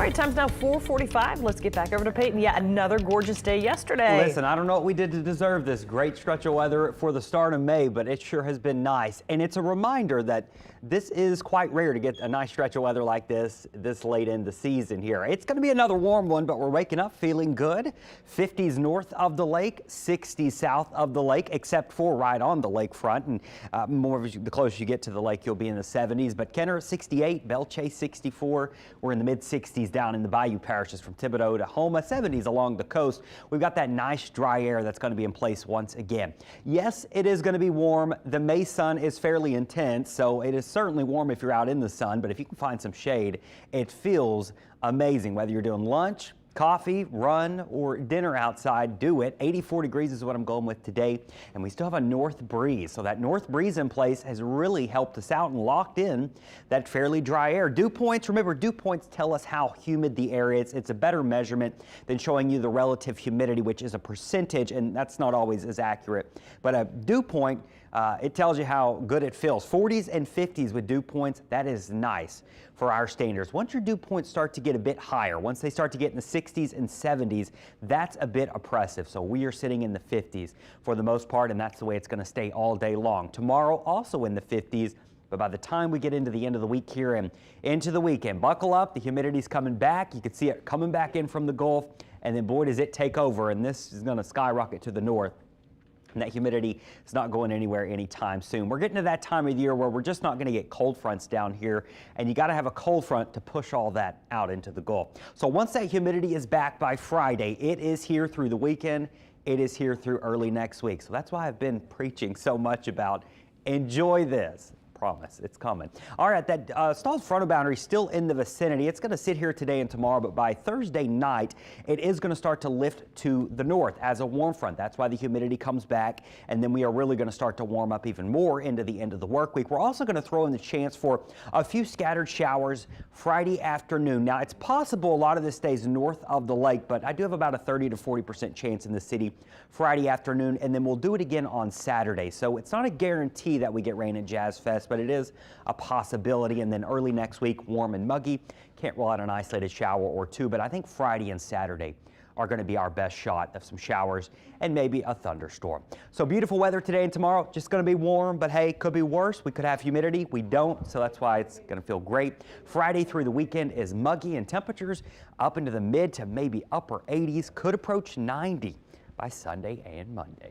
All right, time's now 4:45. Let's get back over to Peyton. Yeah, another gorgeous day yesterday. Listen, I don't know what we did to deserve this great stretch of weather for the start of May, but it sure has been nice. And it's a reminder that this is quite rare to get a nice stretch of weather like this late in the season here. It's going to be another warm one, but we're waking up feeling good. 50s north of the lake, 60s south of the lake, except for right on the lakefront. And the closer you get to the lake, you'll be in the 70s. But Kenner 68, Belle Chase 64. We're in the mid 60s down in the Bayou parishes from Thibodaux to Houma, 70s along the coast. We've got that nice dry air that's going to be in place once again. Yes, it is going to be warm. The May sun is fairly intense, so it is certainly warm if you're out in the sun, but if you can find some shade, it feels amazing. Whether you're doing lunch, coffee, run, or dinner outside, do it. 84 degrees is what I'm going with today, and we still have a north breeze. So that north breeze in place has really helped us out and locked in that fairly dry air. Dew points, remember, dew points tell us how humid the air is. It's a better measurement than showing you the relative humidity, which is a percentage, and that's not always as accurate. But a dew point, it tells you how good it feels. 40s and 50s with dew points, that is nice for our standards. Once your dew points start to get a bit higher, once they start to get in the 60s and 70s, that's a bit oppressive. So we are sitting in the 50s for the most part, and that's the way it's going to stay all day long. Tomorrow also in the 50s, but by the time we get into the end of the week here and into the weekend, buckle up. The humidity's coming back. You can see it coming back in from the Gulf, and then boy, does it take over, and this is going to skyrocket to the north. And that humidity is not going anywhere anytime soon. We're getting to that time of the year where we're just not going to get cold fronts down here, and you got to have a cold front to push all that out into the Gulf. So once that humidity is back by Friday, it is here through the weekend. It is here through early next week. So that's why I've been preaching so much about enjoy this. Promise, it's coming. All right, that stalled frontal boundary still in the vicinity. It's going to sit here today and tomorrow, but by Thursday night, it is going to start to lift to the north as a warm front. That's why the humidity comes back, and then we are really going to start to warm up even more into the end of the work week. We're also going to throw in the chance for a few scattered showers Friday afternoon. Now, it's possible a lot of this stays north of the lake, but I do have about a 30 to 40% chance in the city Friday afternoon, and then we'll do it again on Saturday. So it's not a guarantee that we get rain at Jazz Fest, but it is a possibility. And then early next week, warm and muggy. Can't rule out an isolated shower or two, but I think Friday and Saturday are going to be our best shot of some showers and maybe a thunderstorm. So beautiful weather today and tomorrow. Just going to be warm, but hey, could be worse. We could have humidity. We don't, so that's why it's going to feel great. Friday through the weekend is muggy, and temperatures up into the mid to maybe upper 80s, could approach 90 by Sunday and Monday.